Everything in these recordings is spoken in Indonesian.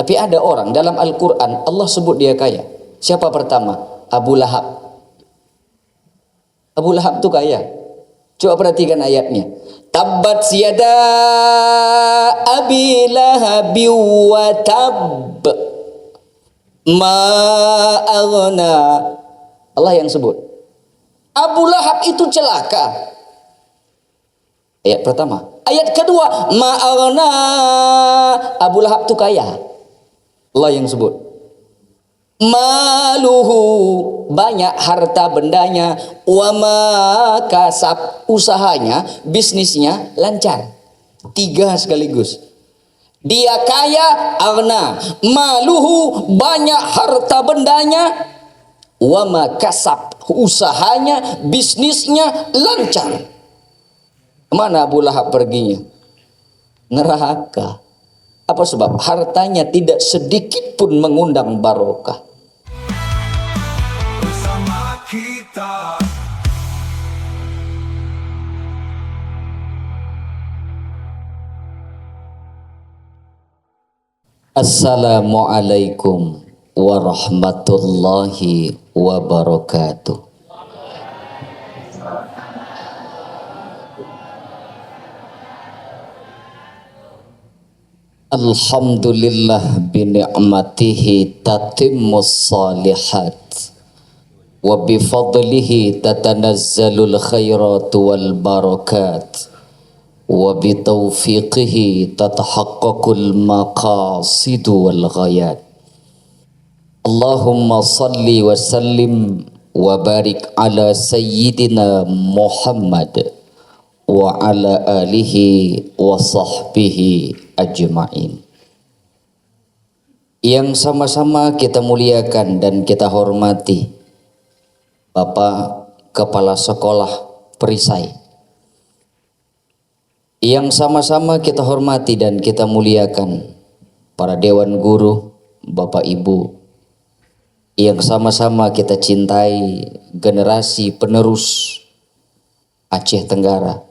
Tapi ada orang dalam Al-Quran Allah sebut dia kaya. Siapa pertama? Abu Lahab. Abu Lahab itu kaya. Coba perhatikan ayatnya. Tabbat yada abi lahabi wa tab ma aghna. Allah yang sebut. Abu Lahab itu celaka. Ayat pertama. Ayat kedua, ma aghna. Abu Lahab itu kaya. Allah yang sebut. Maluhu, banyak harta bendanya, wa ma kasab, usahanya, bisnisnya lancar. 3 sekaligus. Dia kaya, aghna. Maluhu, banyak harta bendanya, wa ma kasab, usahanya, bisnisnya lancar. Mana Abu Lahab perginya? Neraka. Apa sebab? Hartanya tidak sedikit pun mengundang barokah. Bersama kita. Assalamualaikum warahmatullahi wabarakatuh. Alhamdulillah bini'matihi tatimmus salihat wa bifadlihi tatanazzalul khairat wal barakat wa bitaufiqihi tatahaqqaqul maqasid wal ghayat. Allahumma salli wa sallim wa barik ala sayyidina Muhammad wa ala alihi wa sahbihi ajma'in. Yang sama-sama kita muliakan dan kita hormati Bapak Kepala Sekolah Perisai. Yang sama-sama kita hormati dan kita muliakan para Dewan Guru, Bapak Ibu. Yang sama-sama kita cintai generasi penerus Aceh Tenggara,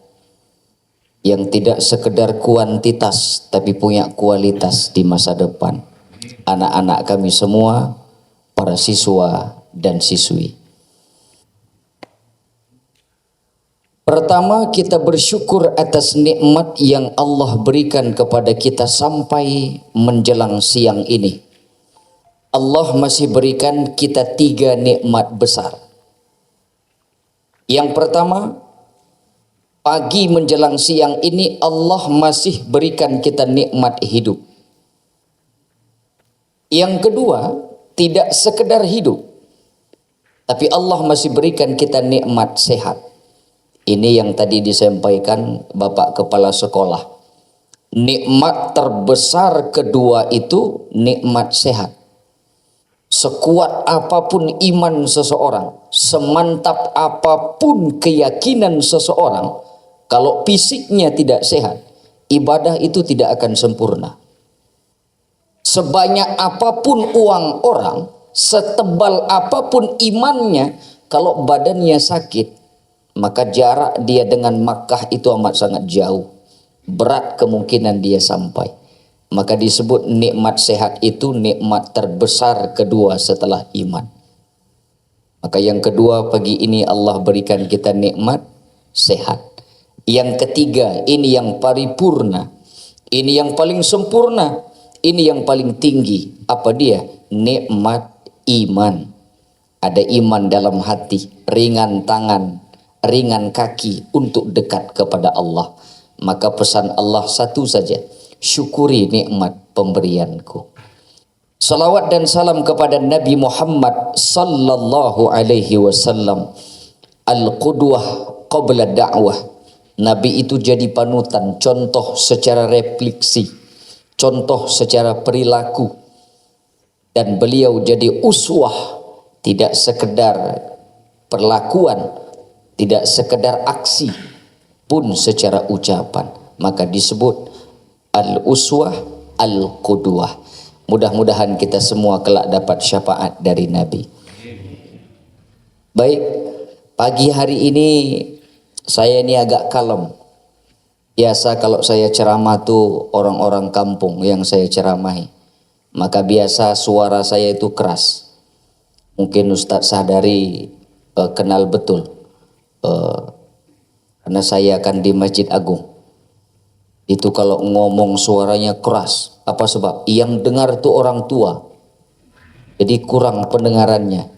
yang tidak sekedar kuantitas tapi punya kualitas di masa depan. Anak-anak kami semua, para siswa dan siswi. Pertama, kita bersyukur atas nikmat yang Allah berikan kepada kita sampai menjelang siang ini. Allah masih berikan kita 3 nikmat besar. Yang pertama, pagi menjelang siang ini Allah masih berikan kita nikmat hidup. Yang kedua, tidak sekedar hidup, tapi Allah masih berikan kita nikmat sehat. Ini yang tadi disampaikan Bapak Kepala Sekolah. Nikmat terbesar kedua itu nikmat sehat. Sekuat apapun iman seseorang, semantap apapun keyakinan seseorang, kalau fisiknya tidak sehat, ibadah itu tidak akan sempurna. Sebanyak apapun uang orang, setebal apapun imannya, kalau badannya sakit, maka jarak dia dengan Makkah itu amat sangat jauh. Berat kemungkinan dia sampai. Maka disebut nikmat sehat itu nikmat terbesar kedua setelah iman. Maka yang kedua pagi ini Allah berikan kita nikmat sehat. Yang ketiga, ini yang paripurna, ini yang paling sempurna, ini yang paling tinggi. Apa dia? Nikmat iman. Ada iman dalam hati, ringan tangan, ringan kaki untuk dekat kepada Allah. Maka pesan Allah satu saja, syukuri nikmat pemberianku. Salawat dan salam kepada Nabi Muhammad sallallahu alaihi wasallam, al-qudwah qabla da'wah. Nabi itu jadi panutan, contoh secara refleksi, contoh secara perilaku. Dan beliau jadi uswah, tidak sekedar perlakuan, tidak sekedar aksi, pun secara ucapan. Maka disebut al-uswah al-qudwah. Mudah-mudahan kita semua kelak dapat syafaat dari Nabi. Baik, pagi hari ini saya ini agak kalem. Biasa kalau saya ceramah tuh orang-orang kampung yang saya ceramahi. maka biasa suara saya itu keras. Mungkin Ustadz Sadari kenal betul, karena saya akan di Masjid Agung. Itu kalau ngomong suaranya keras. Apa sebab? Yang dengar itu orang tua, jadi kurang pendengarannya.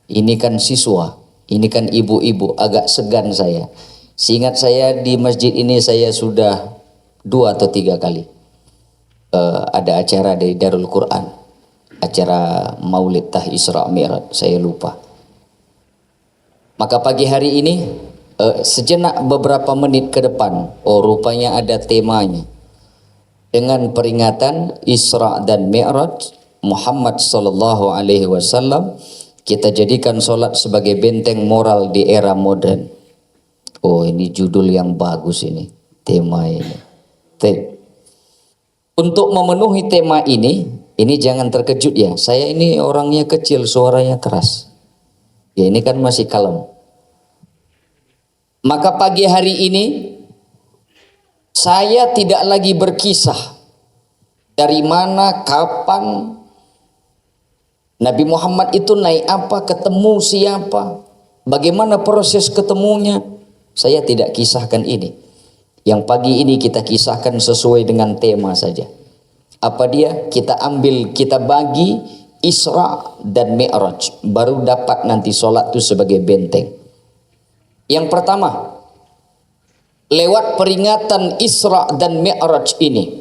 Ini kan siswa, ini kan ibu-ibu, agak segan saya. Seingat saya di masjid ini saya sudah 2 atau 3 kali ada acara dari Darul Quran, acara Maulid Tah Isra Mi'raj, saya lupa. Maka pagi hari ini sejenak beberapa menit ke depan, oh rupanya ada temanya dengan peringatan Isra dan Mi'raj Muhammad sallallahu alaihi wasallam. Kita jadikan sholat sebagai benteng moral di era modern. Oh, ini judul yang bagus ini, tema ini. Untuk memenuhi tema ini jangan terkejut ya. Saya ini orangnya kecil, suaranya keras. Ya ini kan masih kalem. Maka pagi hari ini saya tidak lagi berkisah dari mana, kapan Nabi Muhammad itu naik apa, ketemu siapa, bagaimana proses ketemunya. Saya tidak kisahkan ini. Yang pagi ini kita kisahkan sesuai dengan tema saja. Apa dia? Kita ambil, kita bagi Isra dan Mi'raj, baru dapat nanti sholat itu sebagai benteng. Yang pertama, lewat peringatan Isra dan Mi'raj ini,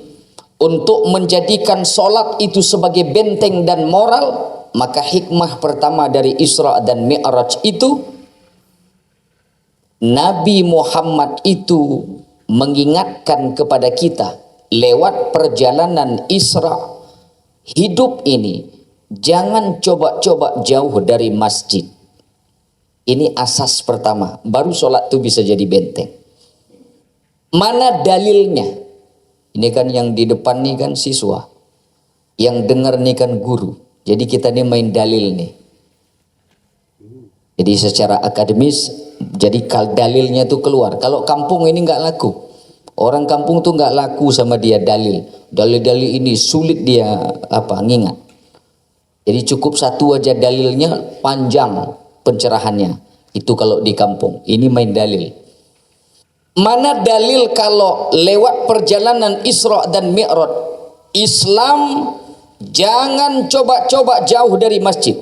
untuk menjadikan sholat itu sebagai benteng dan moral, maka hikmah pertama dari Isra dan Mi'raj itu, Nabi Muhammad itu mengingatkan kepada kita lewat perjalanan Isra, hidup ini jangan coba-coba jauh dari masjid. Ini asas pertama, baru sholat itu bisa jadi benteng. Mana dalilnya? Ini kan yang di depan nih kan siswa, yang dengar nih kan guru. Jadi kita nih main dalil nih. Jadi secara akademis, jadi dalilnya tuh keluar. Kalau kampung ini nggak laku. Orang kampung tuh nggak laku sama dia dalil. Dalil-dalil ini sulit dia ngingat. Jadi cukup satu aja dalilnya, panjang pencerahannya. Itu kalau di kampung. Ini main dalil. Mana dalil kalau lewat perjalanan Isra dan Mi'raj, Islam jangan coba-coba jauh dari masjid.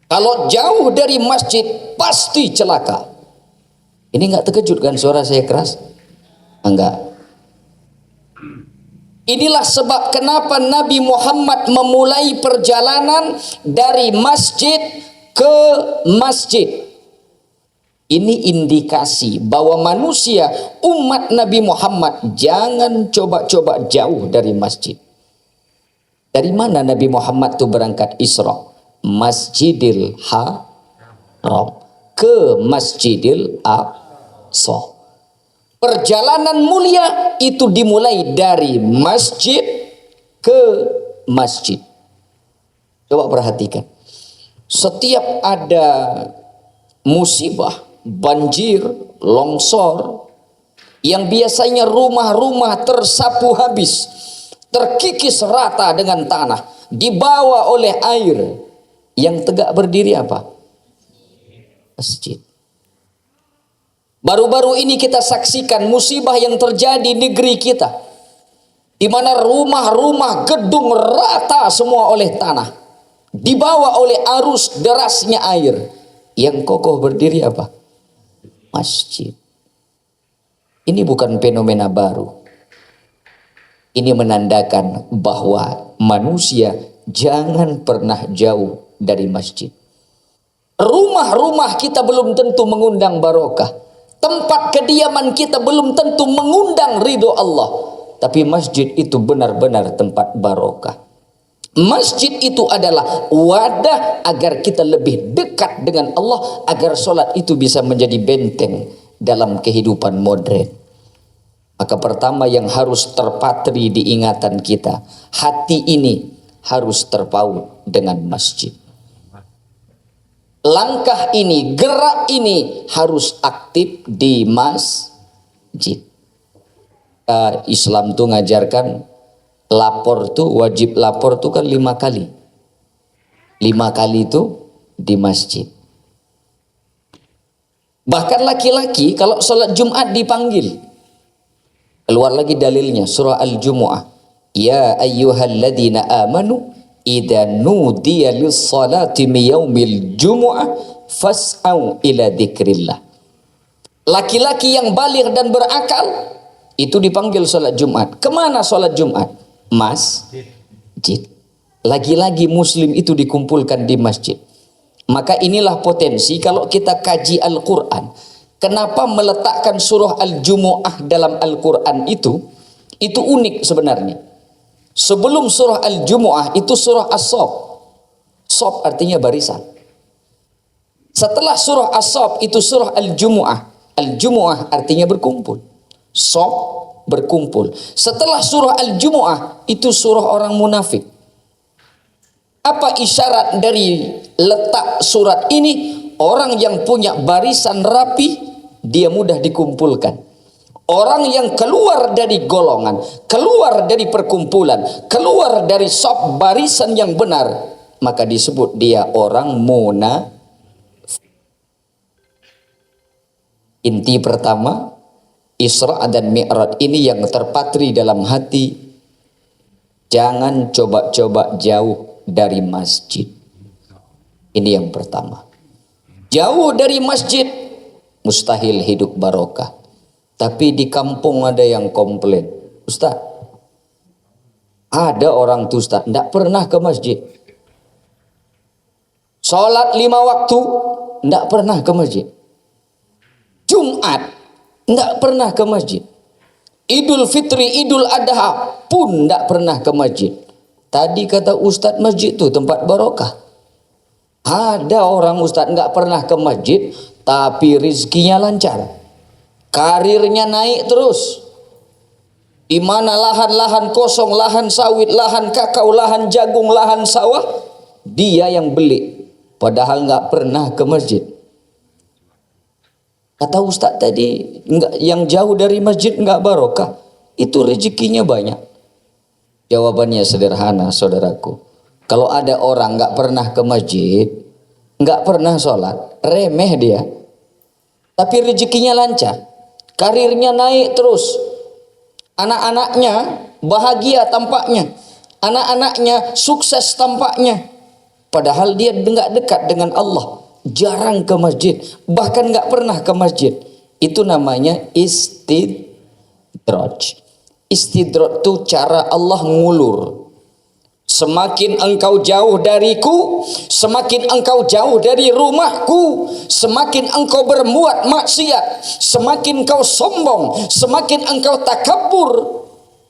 Kalau jauh dari masjid pasti celaka. Ini nggak terkejut kan suara saya keras? Enggak. Inilah sebab kenapa Nabi Muhammad memulai perjalanan dari masjid ke masjid. Ini indikasi bahwa manusia, umat Nabi Muhammad jangan coba-coba jauh dari masjid. Dari mana Nabi Muhammad itu berangkat Isra? Masjidil Haram ke Masjidil Aqsa. Perjalanan mulia itu dimulai dari masjid ke masjid. Coba perhatikan. Setiap ada musibah, banjir, longsor, yang biasanya rumah-rumah tersapu habis, terkikis rata dengan tanah, dibawa oleh air, yang tegak berdiri apa? Masjid. Baru-baru ini kita saksikan musibah yang terjadi di negeri kita, di mana rumah-rumah gedung rata semua oleh tanah, dibawa oleh arus derasnya air. Yang kokoh berdiri apa? Masjid. Ini bukan fenomena baru. Ini menandakan bahwa manusia jangan pernah jauh dari masjid. Rumah-rumah kita belum tentu mengundang barokah. Tempat kediaman kita belum tentu mengundang ridho Allah. Tapi masjid itu benar-benar tempat barokah. Masjid itu adalah wadah agar kita lebih dekat dengan Allah, agar sholat itu bisa menjadi benteng dalam kehidupan modern. Maka pertama yang harus terpatri di ingatan kita, hati ini harus terpaut dengan masjid. Langkah ini, gerak ini harus aktif di masjid. Islam itu ngajarkan lapor tuh, wajib lapor tuh kan 5 kali. 5 kali itu di masjid. Bahkan laki-laki kalau sholat Jumat dipanggil. Keluar lagi dalilnya, surah Al-Jumu'ah. Ya ayyuhalladzina amanu idza nudiya lis-salati min yaumil jumu'ah fas'au ila dzikrillah. Laki-laki yang baligh dan berakal itu dipanggil sholat Jumat. Kemana sholat Jumat? Masjid. Lagi-lagi muslim itu dikumpulkan di masjid. Maka inilah potensi kalau kita kaji Al-Quran. Kenapa meletakkan surah Al-Jumu'ah dalam Al-Quran itu unik sebenarnya. Sebelum surah Al-Jumu'ah itu surah As-Saff. Saff artinya barisan. Setelah surah As-Saff itu surah Al-Jumu'ah. Al-Jumu'ah artinya berkumpul. Saff berkumpul. Setelah surah Al-Jumu'ah itu surah orang munafik. Apa isyarat dari letak surat ini? Orang yang punya barisan rapi, dia mudah dikumpulkan. Orang yang keluar dari golongan, keluar dari perkumpulan, keluar dari saf barisan yang benar, maka disebut dia orang munafik. Inti pertama, Isra dan Mi'raj ini yang terpatri dalam hati. Jangan coba-coba jauh dari masjid. Ini yang pertama. Jauh dari masjid mustahil hidup barokah. Tapi di kampung ada yang komplain, Ustaz, ada orang tuh Ustaz tidak pernah ke masjid. Sholat 5 waktu tidak pernah ke masjid. Jumat tidak pernah ke masjid. Idul Fitri, Idul Adha pun tidak pernah ke masjid. Tadi kata Ustaz masjid itu tempat barokah. Ada orang Ustaz nggak pernah ke masjid, tapi rizkinya lancar, karirnya naik terus. Di mana lahan-lahan kosong, lahan sawit, lahan kakao, lahan jagung, lahan sawah, dia yang beli, padahal nggak pernah ke masjid. Kata Ustaz tadi, yang jauh dari masjid nggak barokah, itu rezekinya banyak. Jawabannya sederhana, saudaraku. Kalau ada orang nggak pernah ke masjid, nggak pernah sholat, remeh dia, tapi rezekinya lancar, karirnya naik terus, anak-anaknya bahagia tampaknya, anak-anaknya sukses tampaknya, padahal dia nggak dekat dengan Allah, jarang ke masjid, bahkan nggak pernah ke masjid. Itu namanya istidraj. Istidraj itu cara Allah ngulur. Semakin engkau jauh dariku, semakin engkau jauh dari rumahku, semakin engkau berbuat maksiat, semakin engkau sombong, semakin engkau takabur,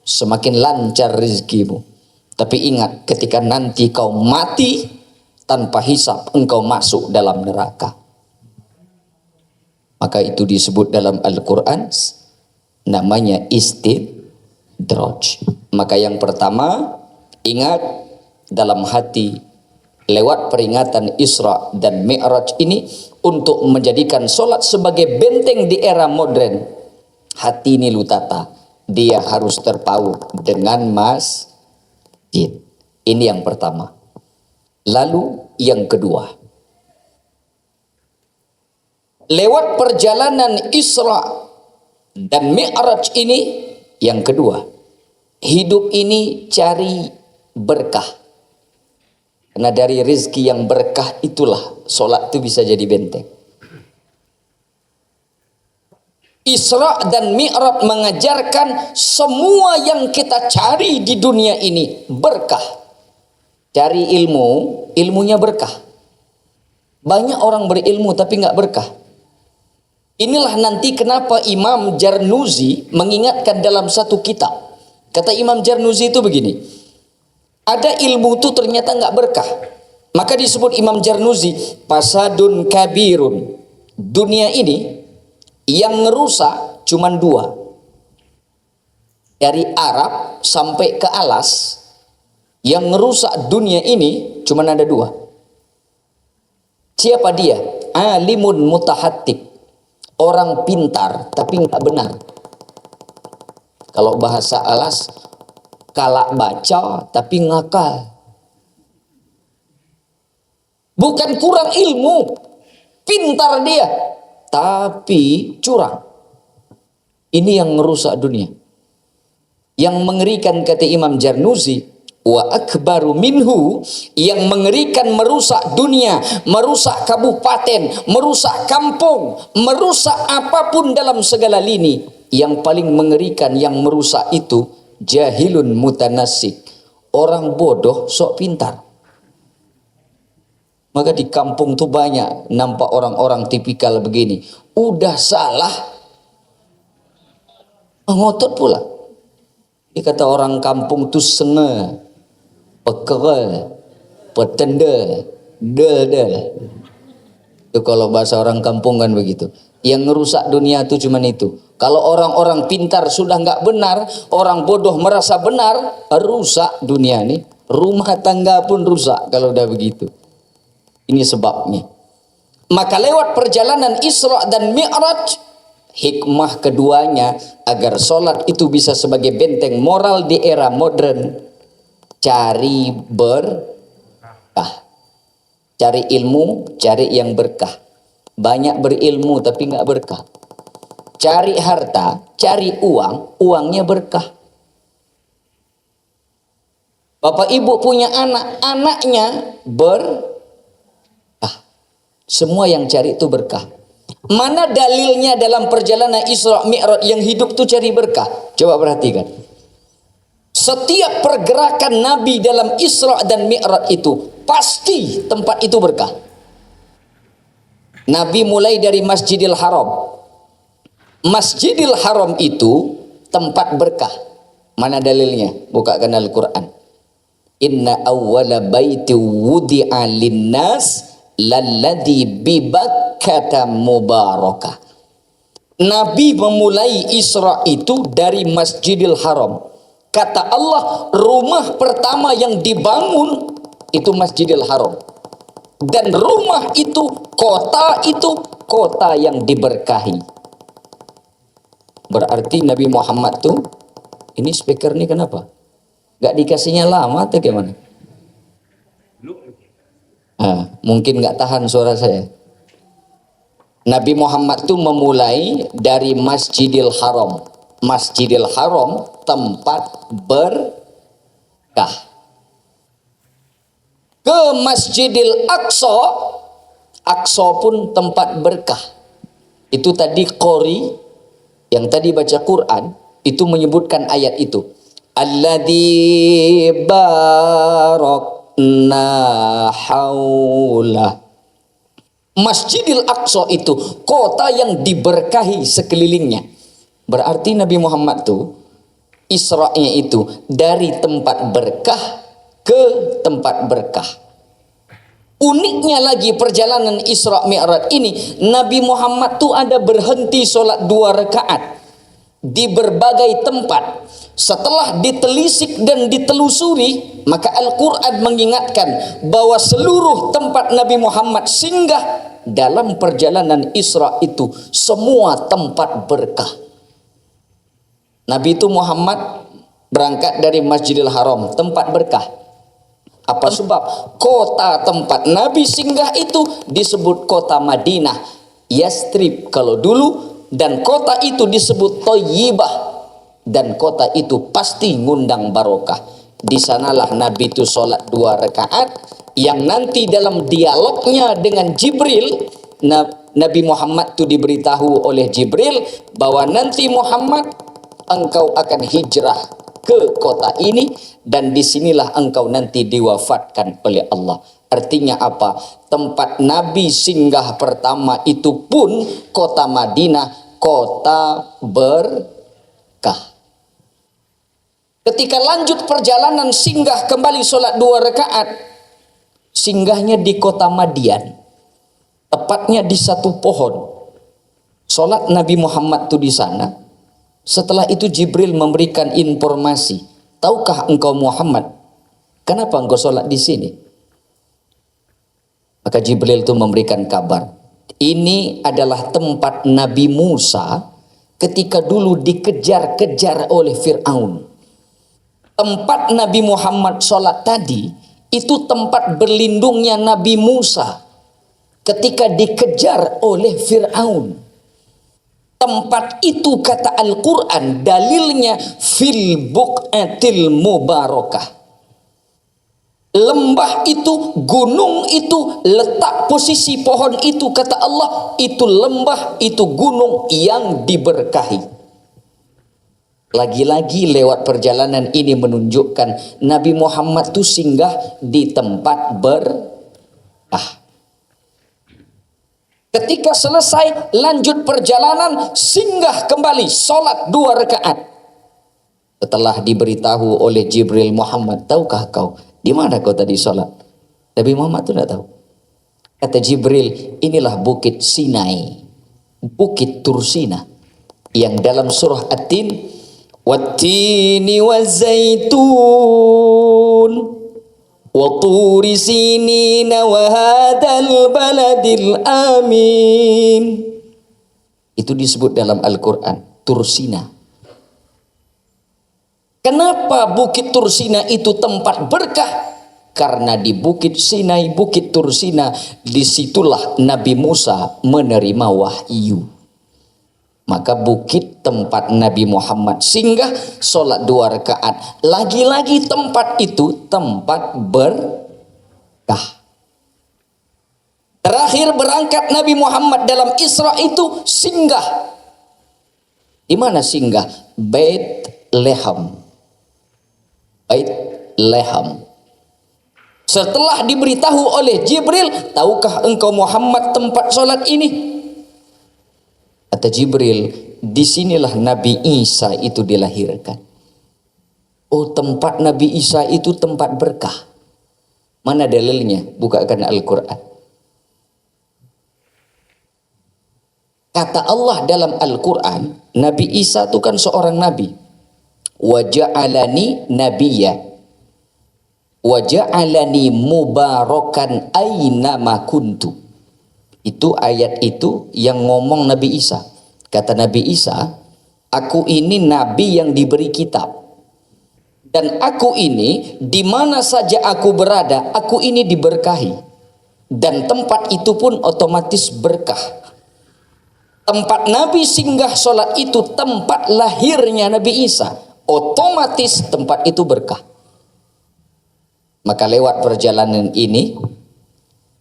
semakin lancar rezekimu. Tapi ingat, ketika nanti kau mati tanpa hisab, engkau masuk dalam neraka. Maka itu disebut dalam Al-Quran namanya istidraj. Maka yang pertama, ingat dalam hati lewat peringatan Isra dan Mi'raj ini untuk menjadikan sholat sebagai benteng di era modern. Hati ini lutata, dia harus terpaut dengan masjid. Ini yang pertama. Lalu yang kedua, lewat perjalanan Isra dan Mi'raj ini, yang kedua, hidup ini cari berkah. Karena dari rezeki yang berkah itulah sholat itu bisa jadi benteng. Isra dan Mi'raj mengajarkan semua yang kita cari di dunia ini berkah. Cari ilmu, ilmunya berkah. Banyak orang berilmu tapi nggak berkah. Inilah nanti kenapa Imam Jarnuzi mengingatkan dalam satu kitab. Kata Imam Jarnuzi itu begini, ada ilmu itu ternyata nggak berkah. Maka disebut Imam Jarnuzi fasadun kabirun. Dunia ini yang ngerusak cuman 2. Dari Arab sampai ke Alas, yang ngerusak dunia ini cuman ada 2. Siapa dia? Alimun mutahattib. Orang pintar tapi nggak benar. Kalau bahasa Alas, kalak baca tapi ngakal. Bukan kurang ilmu, pintar dia, tapi curang. Ini yang merusak dunia. Yang mengerikan kata Imam Jarnuzi, wa akbaru minhu, yang mengerikan merusak dunia, merusak kabupaten, merusak kampung, merusak apapun dalam segala lini. Yang paling mengerikan yang merusak itu jahilun mutanasik, orang bodoh sok pintar. Maka di kampung tuh banyak nampak orang-orang tipikal begini. Udah salah, ngotot pula. Dia kata orang kampung tuh senge, pekerel, petenda, del. Itu kalau bahasa orang kampung kan begitu. Yang ngerusak dunia itu cuman itu. Kalau orang-orang pintar sudah nggak benar, orang bodoh merasa benar, rusak dunia nih. Rumah tangga pun rusak kalau udah begitu. Ini sebabnya. Maka lewat perjalanan Isra dan Mi'raj, hikmah keduanya agar sholat itu bisa sebagai benteng moral di era modern. Cari berkah. Cari ilmu, cari yang berkah. Banyak berilmu tapi nggak berkah. Cari harta, cari uang, uangnya berkah. Bapak ibu punya anak, anaknya berkah. Semua yang cari itu berkah. Mana dalilnya dalam perjalanan Isra Mi'raj yang hidup tuh cari berkah? Coba perhatikan. Setiap pergerakan Nabi dalam Isra dan Mi'raj itu pasti tempat itu berkah. Nabi mulai dari Masjidil Haram. Masjidil Haram itu tempat berkah. Mana dalilnya? Bukakan Al-Quran. Inna awwala baiti wudi'a linnas lalladzi bibakkata mubarakah. Nabi memulai Isra itu dari Masjidil Haram. Kata Allah, rumah pertama yang dibangun itu Masjidil Haram. Dan rumah itu kota yang diberkahi. Berarti Nabi Muhammad tuh, ini speaker ini kenapa? Gak dikasihnya lama atau gimana? Mungkin nggak tahan suara saya. Nabi Muhammad itu memulai dari Masjidil Haram. Masjidil Haram tempat berkah. Ke Masjidil Aqsa, Aqsa pun tempat berkah. Itu tadi Qori yang tadi baca Quran itu menyebutkan ayat itu. Alladzi barak haula. Masjidil Aqsa itu kota yang diberkahi sekelilingnya. Berarti Nabi Muhammad tuh Isra'nya itu dari tempat berkah ke tempat berkah. Uniknya lagi perjalanan Isra Mi'raj ini, Nabi Muhammad tuh ada berhenti sholat 2 rakaat di berbagai tempat. Setelah ditelisik dan ditelusuri, maka Al-Quran mengingatkan bahwa seluruh tempat Nabi Muhammad singgah dalam perjalanan Isra itu semua tempat berkah. Nabi itu Muhammad berangkat dari Masjidil Haram, tempat berkah. Apa sebab? Kota tempat Nabi singgah itu disebut kota Madinah, Yastrib kalau dulu, dan kota itu disebut Thayyibah. Dan kota itu pasti ngundang barokah. Di sanalah Nabi itu sholat 2 rakaat yang nanti dalam dialognya dengan Jibril, Nabi Muhammad itu diberitahu oleh Jibril bahwa nanti Muhammad, engkau akan hijrah ke kota ini dan disinilah engkau nanti diwafatkan oleh Allah. Artinya apa? Tempat Nabi singgah pertama itu pun kota Madinah, kota berkah. Ketika lanjut perjalanan singgah kembali sholat 2 rakaat, singgahnya di kota Madian, tepatnya di satu pohon. Sholat Nabi Muhammad itu di sana. Setelah itu Jibril memberikan informasi, tahukah engkau Muhammad, kenapa engkau sholat di sini? Maka Jibril itu memberikan kabar, ini adalah tempat Nabi Musa ketika dulu dikejar-kejar oleh Fir'aun. Tempat Nabi Muhammad sholat tadi itu tempat berlindungnya Nabi Musa ketika dikejar oleh Fir'aun. Tempat itu kata Al-Quran dalilnya fil buq'atil mubarakah. Lembah itu, gunung itu, letak posisi pohon itu kata Allah, itu lembah, itu gunung yang diberkahi. Lagi-lagi lewat perjalanan ini menunjukkan Nabi Muhammad itu singgah di tempat berkah. Ketika selesai lanjut perjalanan, singgah kembali sholat 2 rakaat. Setelah diberitahu oleh Jibril, Muhammad, tahukah kau di mana kau tadi sholat? Nabi Muhammad itu tidak tahu. Kata Jibril, inilah bukit Sinai, bukit Tursina, yang dalam surah At-Tin, wattini wazaitun wa turi sinina wa hadal baladil amin. Itu disebut dalam Al-Quran, Tursina. Kenapa Bukit Tursina itu tempat berkah? Karena di Bukit Sinai, Bukit Tursina, disitulah Nabi Musa menerima wahyu. Maka bukit tempat Nabi Muhammad singgah, sholat 2 rakaat. Lagi-lagi tempat itu tempat berkah. Terakhir berangkat Nabi Muhammad dalam Isra itu singgah. Di mana singgah? Bethlehem. Bethlehem. Setelah diberitahu oleh Jibril, tahukah engkau Muhammad tempat sholat ini? Kata Jibril, disinilah Nabi Isa itu dilahirkan. Oh, tempat Nabi Isa itu tempat berkah. Mana dalilnya? Bukakan Al-Quran. Kata Allah dalam Al-Quran, Nabi Isa itu kan seorang nabi. Wa ja'alani nabiyya wa ja'alani mubarakan aynama kuntu. Itu ayat itu yang ngomong Nabi Isa. Kata Nabi Isa, aku ini nabi yang diberi kitab, dan aku ini di mana saja aku berada, aku ini diberkahi, dan tempat itu pun otomatis berkah. Tempat Nabi singgah sholat itu tempat lahirnya Nabi Isa, otomatis tempat itu berkah. Maka lewat perjalanan ini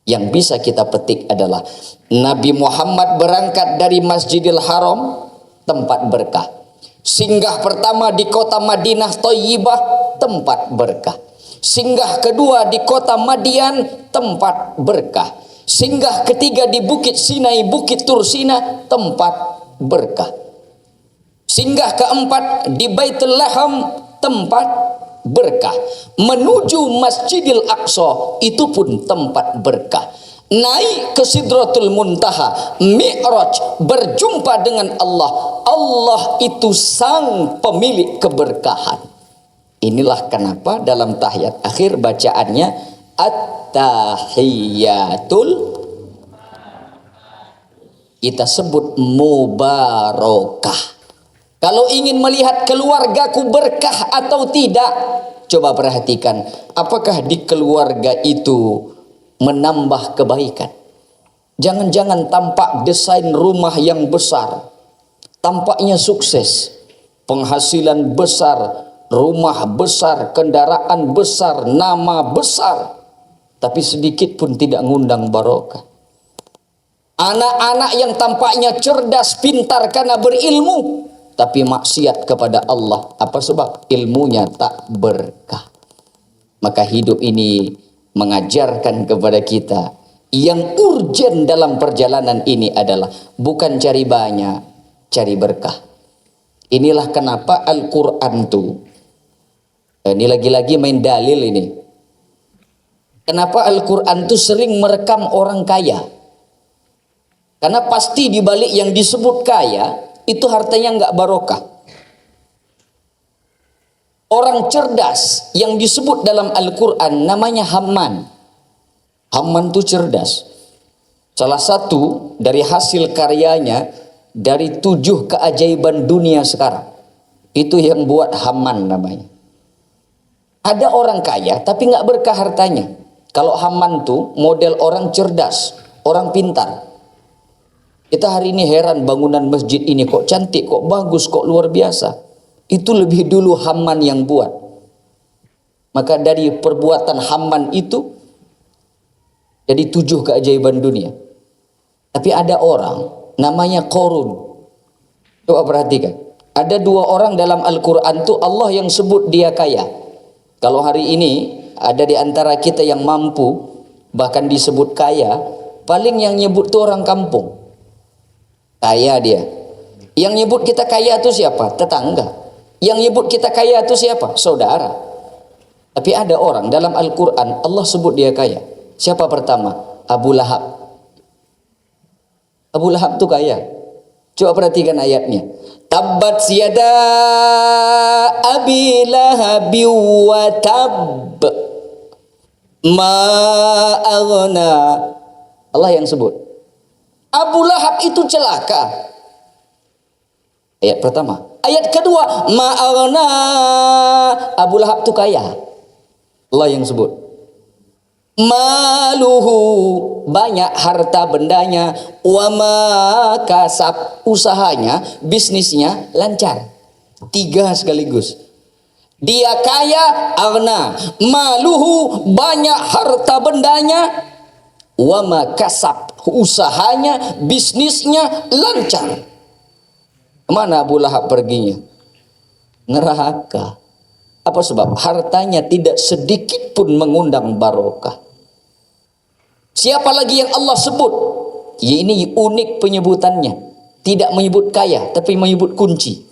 yang bisa kita petik adalah Nabi Muhammad berangkat dari Masjidil Haram, tempat berkah. Singgah pertama di kota Madinah Thayyibah, tempat berkah. Singgah kedua di kota Madian, tempat berkah. Singgah ketiga di Bukit Sinai, Bukit Tursina, tempat berkah. Singgah keempat di Bethlehem, tempat berkah. Menuju Masjidil Aqsa, itu pun tempat berkah. Naik ke Sidratul Muntaha, Mi'raj, berjumpa dengan Allah. Allah itu sang pemilik keberkahan. Inilah kenapa dalam tahiyat akhir bacaannya At-Tahiyatul, kita sebut mubarakah. Kalau ingin melihat keluargaku berkah atau tidak, coba perhatikan, apakah di keluarga itu menambah kebaikan? Jangan-jangan tampak desain rumah yang besar, tampaknya sukses, penghasilan besar, rumah besar, kendaraan besar, nama besar, tapi sedikit pun tidak ngundang barokah. Anak-anak yang tampaknya cerdas, pintar karena berilmu, tapi maksiat kepada Allah. Apa sebab? Ilmunya tak berkah. Maka hidup ini mengajarkan kepada kita, yang urgen dalam perjalanan ini adalah bukan cari banyak, cari berkah. Inilah kenapa Al-Quran tuh, ini lagi-lagi main dalil ini. Kenapa Al-Quran tuh sering merekam orang kaya? Karena pasti di balik yang disebut kaya, itu hartanya nggak barokah. Orang cerdas yang disebut dalam Al-Quran namanya Haman. Haman itu cerdas. Salah satu dari hasil karyanya dari 7 keajaiban dunia sekarang, itu yang buat Haman namanya. Ada orang kaya tapi nggak berkah hartanya. Kalau Haman tuh model orang cerdas, orang pintar. Kita hari ini heran bangunan masjid ini kok cantik, kok bagus, kok luar biasa. Itu lebih dulu Haman yang buat. Maka dari perbuatan Haman itu jadi 7 keajaiban dunia. Tapi ada orang namanya Qarun. Coba perhatikan. Ada 2 orang dalam Al-Quran tuh Allah yang sebut dia kaya. Kalau hari ini ada di antara kita yang mampu, bahkan disebut kaya, paling yang nyebut tuh orang kampung. Kaya dia. Yang nyebut kita kaya itu siapa? Tetangga. Yang nyebut kita kaya itu siapa? Saudara. Tapi ada orang dalam Al-Quran Allah sebut dia kaya. Siapa pertama? Abu Lahab. Abu Lahab itu kaya. Coba perhatikan ayatnya. Tabbat yada abi lahabi wa tab ma aghna. Allah yang sebut. Abu Lahab itu celaka. Ayat pertama. Ayat kedua, ma aghna. Abu Lahab itu kaya. Allah yang sebut. Maluhu, banyak harta bendanya, wa ma kasab, usahanya, bisnisnya lancar. 3 sekaligus. Dia kaya, aghna. Maluhu, banyak harta bendanya, wa ma kasab, usahanya, bisnisnya lancar. Kemana Abu Lahab perginya? Neraka. Apa sebab? Hartanya tidak sedikit pun mengundang barokah. Siapa lagi yang Allah sebut? Ya, ini unik penyebutannya. Tidak menyebut kaya, tapi menyebut kunci.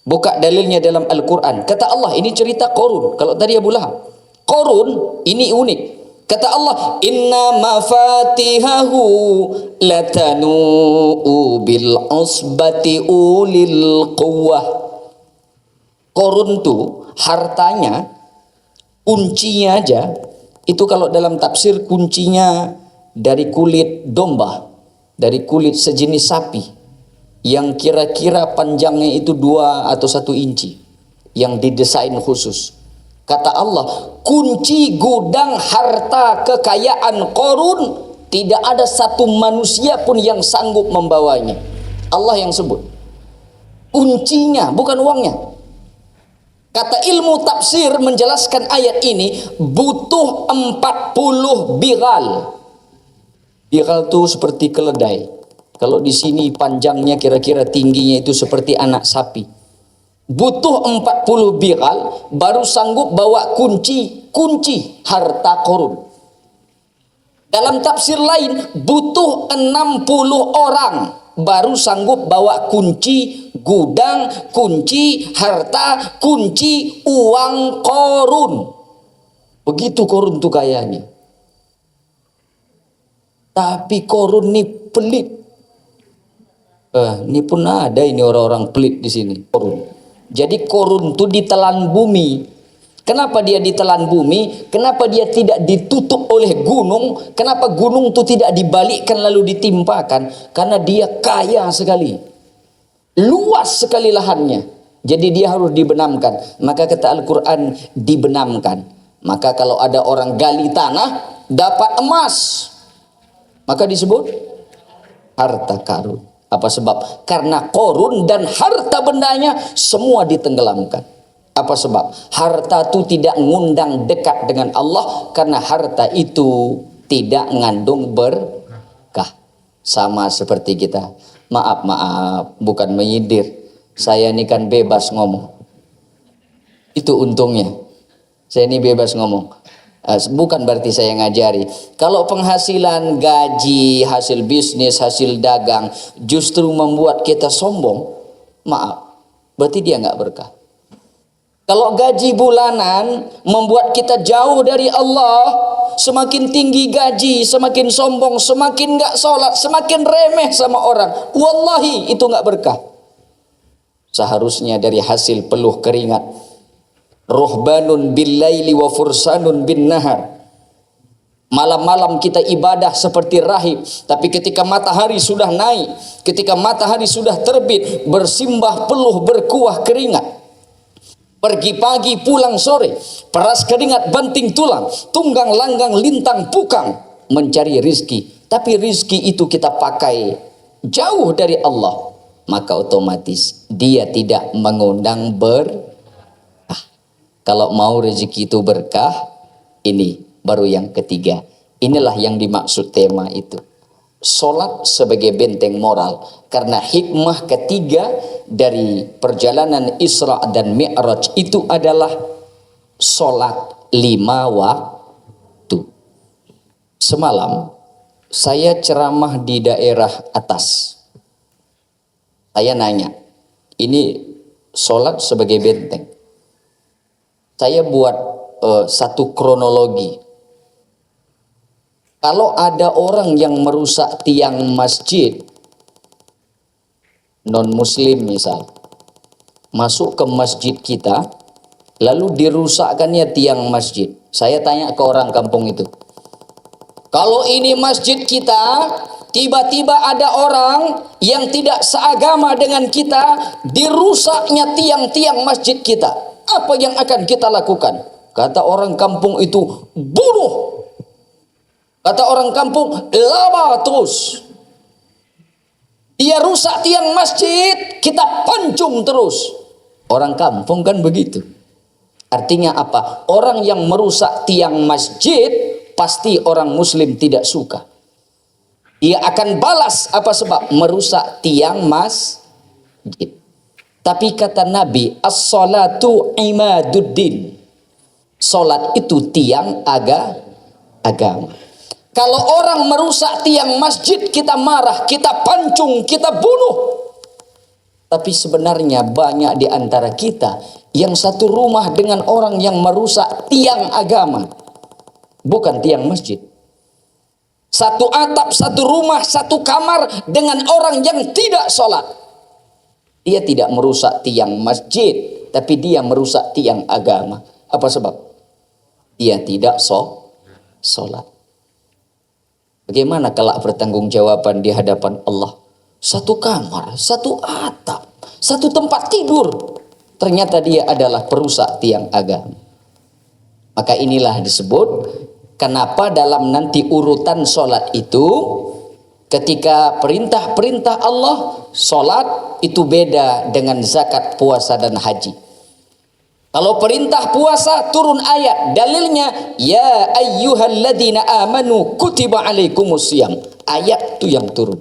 Buka dalilnya dalam Al-Quran. Kata Allah, ini cerita Qarun. Kalau tadi Abu Lahab. Qarun, ini unik. Kata Allah, inna mafatihahu latanu'u bil usbati ulil quwwah. Qarun tuh hartanya, kuncinya aja, itu kalau dalam tafsir kuncinya dari kulit domba, dari kulit sejenis sapi, yang kira-kira panjangnya itu 2 atau 1 inci, yang didesain khusus. Kata Allah, kunci gudang harta kekayaan Qarun, tidak ada satu manusia pun yang sanggup membawanya. Allah yang sebut. Kuncinya, bukan uangnya. Kata ilmu tafsir menjelaskan ayat ini butuh 40 bighal. Bighal itu seperti keledai. Kalau di sini panjangnya kira-kira tingginya itu seperti anak sapi. Butuh 40 bighal baru sanggup bawa kunci harta Qarun. Dalam tafsir lain butuh 60 orang baru sanggup bawa kunci gudang, kunci harta, kunci uang Qarun. Begitu Qarun tuh kayanya. Tapi Qarun ini pelit. Ini pun ada ini orang-orang pelit di sini. Qarun. Jadi Qarun tuh ditelan bumi. Kenapa dia ditelan bumi? Kenapa dia tidak ditutup oleh gunung? Kenapa gunung itu tidak dibalikkan lalu ditimpakan? Karena dia kaya sekali. Luas sekali lahannya. Jadi dia harus dibenamkan. Maka kata Al-Quran, dibenamkan. Maka kalau ada orang gali tanah, dapat emas, maka disebut harta karun. Apa sebab? Karena Qarun dan harta bendanya semua ditenggelamkan. Apa sebab? Harta itu tidak ngundang dekat dengan Allah, karena harta itu tidak ngandung berkah. Sama seperti kita. Maaf, bukan menyindir. Saya ini kan bebas ngomong. Itu untungnya. Saya ini bebas ngomong. Bukan berarti saya ngajari. Kalau penghasilan, gaji, hasil bisnis, hasil dagang justru membuat kita sombong, maaf, berarti dia nggak berkah. Kalau gaji bulanan membuat kita jauh dari Allah, semakin tinggi gaji, semakin sombong, semakin nggak sholat, semakin remeh sama orang. Wallahi itu nggak berkah. Seharusnya dari hasil peluh keringat. Ruhbanun bil laili wa fursanun bin nahar. Malam-malam kita ibadah seperti rahib, tapi ketika matahari sudah naik, ketika matahari sudah terbit, bersimbah peluh berkuah keringat. Pergi pagi pulang sore, peras keringat banting tulang, tunggang langgang lintang pukang mencari rizki. Tapi rizki itu kita pakai jauh dari Allah, maka otomatis dia tidak mengundang berkah. Kalau mau rezeki itu berkah, ini baru yang ketiga. Inilah yang dimaksud tema itu. Solat sebagai benteng moral, karena hikmah ketiga dari perjalanan Isra dan Mi'raj itu adalah solat 5 waktu. Semalam saya ceramah di daerah atas. Saya nanya, ini solat sebagai benteng. Saya buat satu kronologi. Kalau ada orang yang merusak tiang masjid, non muslim misal, masuk ke masjid kita, lalu dirusakkannya tiang masjid. Saya tanya ke orang kampung itu, kalau ini masjid kita, tiba-tiba ada orang yang tidak seagama dengan kita, dirusaknya tiang-tiang masjid kita, apa yang akan kita lakukan? Kata orang kampung itu, bunuh. Kata orang kampung, laba terus. Dia rusak tiang masjid, kita pancung terus. Orang kampung kan begitu. Artinya apa? Orang yang merusak tiang masjid, pasti orang muslim tidak suka. Dia akan balas, apa sebab? Merusak tiang masjid. Tapi kata Nabi, as-salatu imaduddin. Salat itu tiang agama. Kalau orang merusak tiang masjid, kita marah, kita pancung, kita bunuh. Tapi sebenarnya banyak di antara kita yang satu rumah dengan orang yang merusak tiang agama, bukan tiang masjid. Satu atap, satu rumah, satu kamar dengan orang yang tidak sholat. Dia tidak merusak tiang masjid, tapi dia merusak tiang agama. Apa sebab? Dia tidak sholat. Bagaimana kelak pertanggungjawaban di hadapan Allah? Satu kamar, satu atap, satu tempat tidur, ternyata dia adalah perusak tiang agama. Maka inilah disebut kenapa dalam nanti urutan sholat itu, ketika perintah-perintah Allah, sholat itu beda dengan zakat, puasa dan haji. Kalau perintah puasa turun ayat, dalilnya ya ayyuhalladzina amanu kutiba alaikumusiyam. Ayat itu yang turun.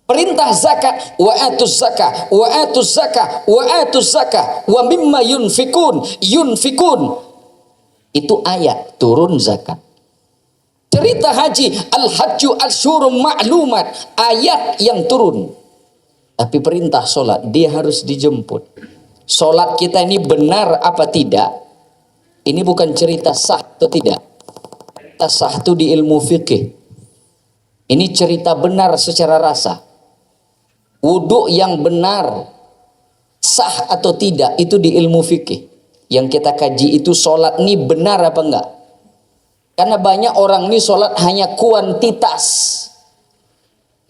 Perintah zakat, wa atuz zakah, wa atuz zakah, wa atuz zakah, wa mimma yunfikun. Itu ayat turun zakat. Cerita haji, al-hajju asyurum ma'lumat, ayat yang turun. Tapi perintah sholat, dia harus dijemput. Sholat kita ini benar apa tidak? Ini bukan cerita sah atau tidak. Cerita sah itu di ilmu fikih. Ini cerita benar secara rasa. Wudhu yang benar sah atau tidak itu di ilmu fikih. Yang kita kaji itu sholat ini benar apa enggak? Karena banyak orang ini sholat hanya kuantitas.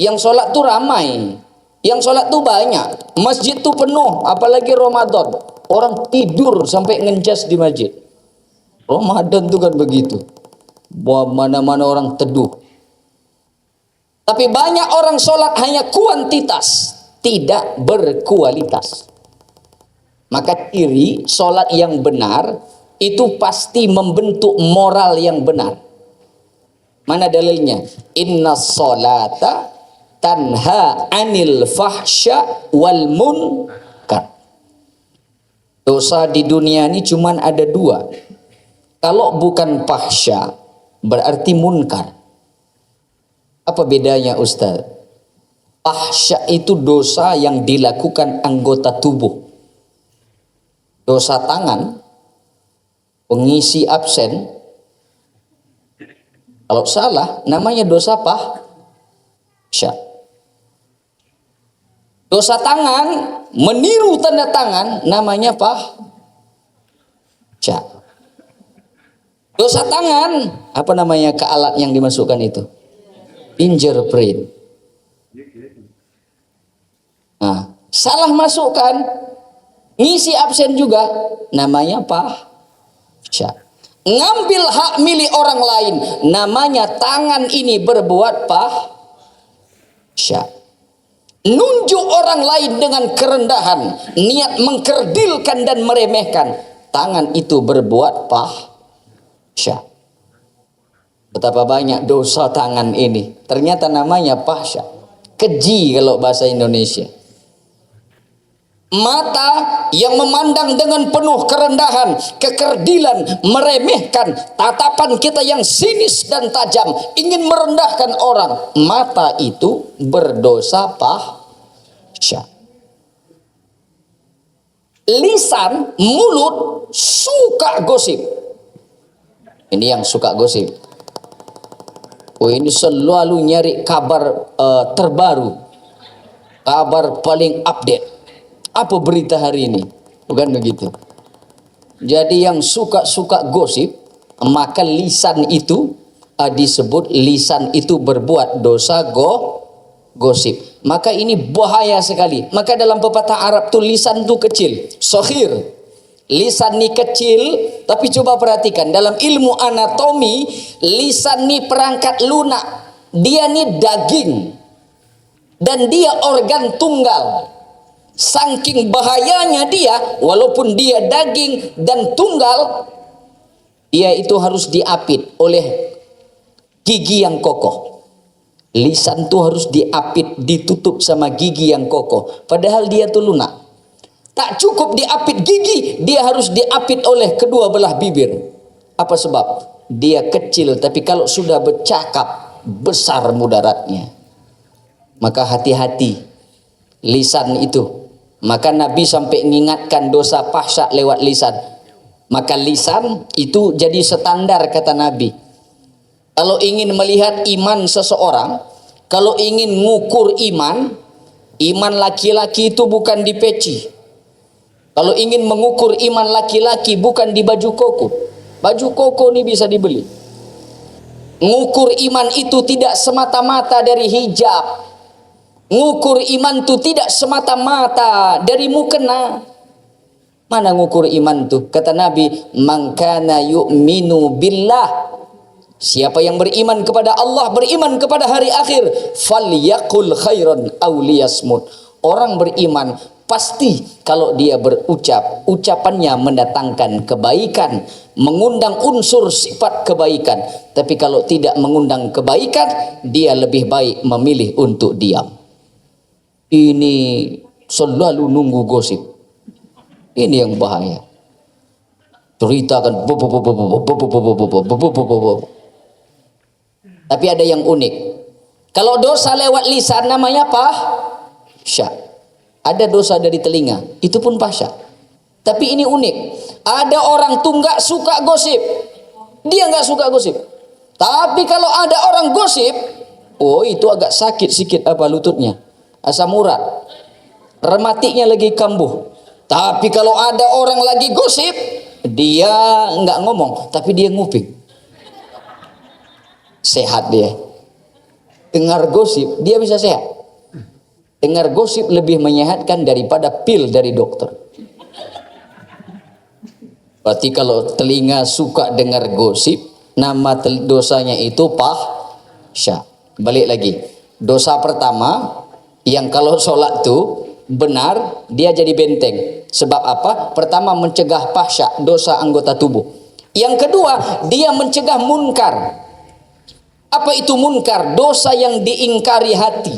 Yang sholat tuh ramai, yang sholat tuh banyak, masjid tuh penuh, apalagi Ramadan, orang tidur sampai ngencas di masjid. Ramadan tuh kan begitu, mana-mana orang teduh. Tapi banyak orang sholat hanya kuantitas, tidak berkualitas. Maka ciri sholat yang benar itu pasti membentuk moral yang benar. Mana dalilnya? Inna sholata tanha anil fahsya wal munkar. Dosa di dunia ini cuman ada dua. Kalau bukan fahsya berarti munkar. Apa bedanya Ustaz? Fahsya itu dosa yang dilakukan anggota tubuh. Dosa tangan, pengisi absen, kalau salah namanya dosa fahsya. Dosa tangan, meniru tanda tangan, namanya fahsya. Dosa tangan, apa namanya ke alat yang dimasukkan itu? Fingerprint. Nah, salah masukkan, Ngisi absen juga namanya fahsya. Ngambil hak milik orang lain namanya tangan ini berbuat fahsya. Nunjuk orang lain dengan kerendahan, niat mengkerdilkan dan meremehkan, tangan itu berbuat fahsya. Betapa banyak dosa tangan ini, ternyata namanya fahsya. Keji kalau bahasa Indonesia. Mata yang memandang dengan penuh kerendahan, kekerdilan, meremehkan, tatapan kita yang sinis dan tajam, ingin merendahkan orang, mata itu berdosa fahsya. Lisan, mulut suka gosip. Ini yang suka gosip. Oh, ini selalu nyari kabar terbaru, kabar paling update. Apa berita hari ini? Bukan begitu. Jadi yang suka-suka gosip, maka lisan itu disebut lisan itu berbuat dosa gosip. Maka ini bahaya sekali. Maka dalam pepatah Arab tuh lisan itu kecil, sohir. Lisan ini kecil, tapi coba perhatikan dalam ilmu anatomi, lisan ini perangkat lunak. Dia ini daging dan dia organ tunggal. Saking bahayanya dia, walaupun dia daging dan tunggal, dia itu harus diapit oleh gigi yang kokoh. Lisan itu harus diapit, ditutup sama gigi yang kokoh. Padahal dia tuh lunak. Tak cukup diapit gigi, dia harus diapit oleh kedua belah bibir. Apa sebab? Dia kecil, tapi kalau sudah bercakap, besar mudaratnya. Maka hati-hati lisan itu. Maka Nabi sampai mengingatkan dosa fahsya lewat lisan. Maka lisan itu jadi standar kata Nabi. Kalau ingin melihat iman seseorang, kalau ingin ngukur iman laki-laki itu bukan di peci. Kalau ingin mengukur iman laki-laki bukan di baju koko. Baju koko ini bisa dibeli. Ngukur iman itu tidak semata-mata dari hijab. Ngukur iman itu tidak semata-mata dari mukena. Mana ngukur iman itu? Kata Nabi, man kana yu'minu billah. Siapa yang beriman kepada Allah, beriman kepada hari akhir, falyaqul khairan aw liyasmut. Orang beriman pasti kalau dia berucap, ucapannya mendatangkan kebaikan, mengundang unsur sifat kebaikan. Tapi kalau tidak mengundang kebaikan, dia lebih baik memilih untuk diam. Ini selalu nunggu gosip. Ini yang bahaya. Ceritakan. Tapi ada yang unik. Kalau dosa lewat lisan namanya fahsya. Ada dosa dari telinga, itu pun fahsya. Tapi ini unik. Ada orang tuh nggak suka gosip. Dia nggak suka gosip. Tapi kalau ada orang gosip, oh itu agak sakit sikit apa lututnya. Asam urat, rematiknya lagi kambuh. Tapi kalau ada orang lagi gosip, dia nggak ngomong, tapi dia nguping. Sehat dia. Dengar gosip, dia bisa sehat. Dengar gosip lebih menyehatkan daripada pil dari dokter. Berarti kalau telinga suka dengar gosip, nama dosanya itu fahsya. Balik lagi. Dosa pertama, yang kalau sholat tuh benar, dia jadi benteng. Sebab apa? Pertama mencegah fahsya, dosa anggota tubuh. Yang kedua, dia mencegah munkar. Apa itu munkar? Dosa yang diingkari hati.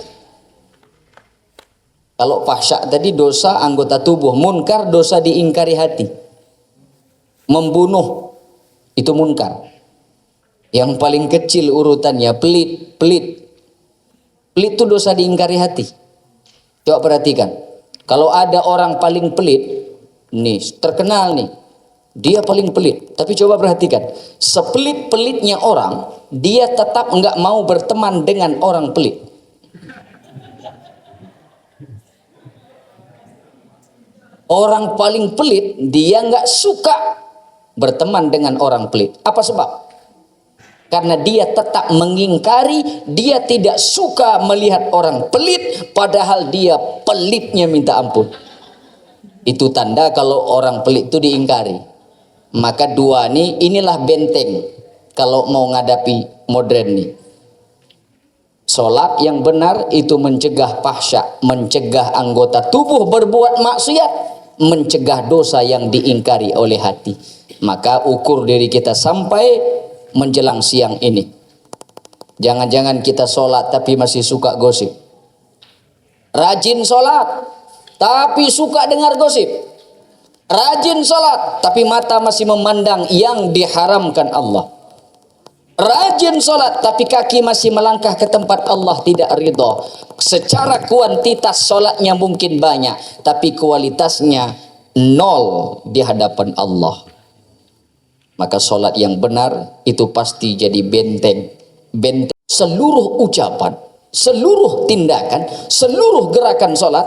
Kalau fahsya tadi dosa anggota tubuh, munkar dosa diingkari hati. Membunuh itu munkar. Yang paling kecil urutannya pelit. Pelit itu dosa diingkari hati. Coba perhatikan. Kalau ada orang paling pelit, nih terkenal nih, dia paling pelit. Tapi coba perhatikan, sepelit-pelitnya orang, dia tetap enggak mau berteman dengan orang pelit. Orang paling pelit, dia enggak suka berteman dengan orang pelit. Apa sebab? Karena dia tetap mengingkari, dia tidak suka melihat orang pelit, padahal dia pelitnya minta ampun. Itu tanda kalau orang pelit itu diingkari. Maka dua inilah benteng kalau mau ngadapi modern nih. Sholat yang benar itu mencegah fahsya, mencegah anggota tubuh berbuat maksiat, mencegah dosa yang diingkari oleh hati. Maka ukur diri kita sampai menjelang siang ini. Jangan-jangan kita sholat tapi masih suka gosip. Rajin sholat tapi suka dengar gosip. Rajin sholat tapi mata masih memandang yang diharamkan Allah. Rajin sholat tapi kaki masih melangkah ke tempat Allah tidak ridho. Secara kuantitas sholatnya mungkin banyak, tapi kualitasnya nol di hadapan Allah. Maka sholat yang benar itu pasti jadi benteng. Benteng seluruh ucapan, seluruh tindakan, seluruh gerakan sholat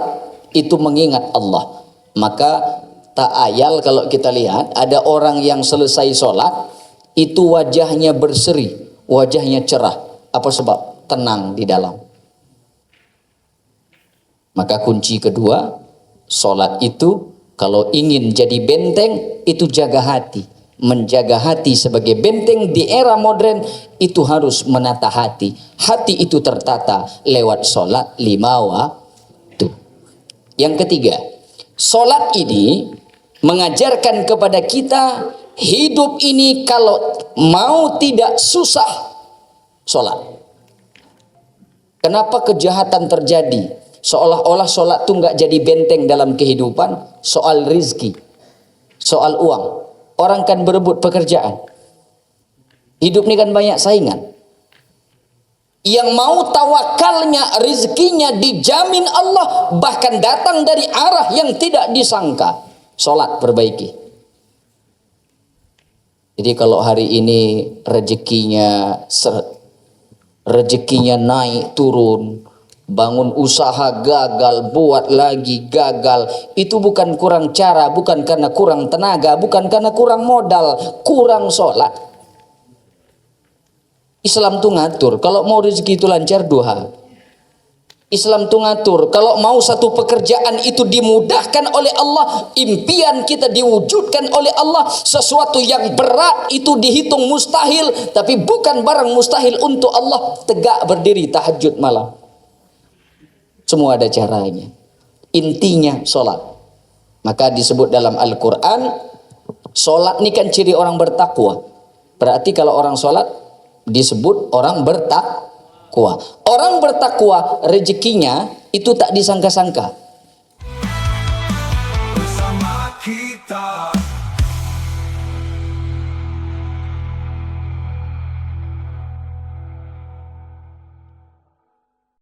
itu mengingat Allah. Maka tak ayal kalau kita lihat ada orang yang selesai sholat itu wajahnya berseri, wajahnya cerah. Apa sebab? Tenang di dalam. Maka kunci kedua, sholat itu kalau ingin jadi benteng, itu jaga hati. Menjaga hati sebagai benteng di era modern, itu harus menata hati. Hati itu tertata lewat sholat 5 waktu. Yang ketiga, sholat ini mengajarkan kepada kita hidup ini kalau mau tidak susah sholat. Kenapa kejahatan terjadi? Seolah-olah sholat itu nggak jadi benteng dalam kehidupan. Soal rizki, soal uang. Orang kan berebut pekerjaan. Hidup ini kan banyak saingan. Yang mau tawakalnya, rizkinya dijamin Allah, bahkan datang dari arah yang tidak disangka. Sholat perbaiki. Jadi kalau hari ini rezekinya naik turun, bangun usaha gagal, buat lagi gagal, itu bukan kurang cara, bukan karena kurang tenaga, bukan karena kurang modal, kurang sholat. Islam tuh ngatur, kalau mau rezeki itu lancar 2 hal. Islam tuh ngatur, kalau mau satu pekerjaan itu dimudahkan oleh Allah, impian kita diwujudkan oleh Allah, sesuatu yang berat itu dihitung mustahil, tapi bukan barang mustahil untuk Allah. Tegak berdiri tahajud malam, semua ada caranya. Intinya sholat. Maka disebut dalam Al-Quran, sholat ini kan ciri orang bertakwa. Berarti kalau orang sholat disebut orang bertakwa. Orang bertakwa rezekinya itu tak disangka-sangka.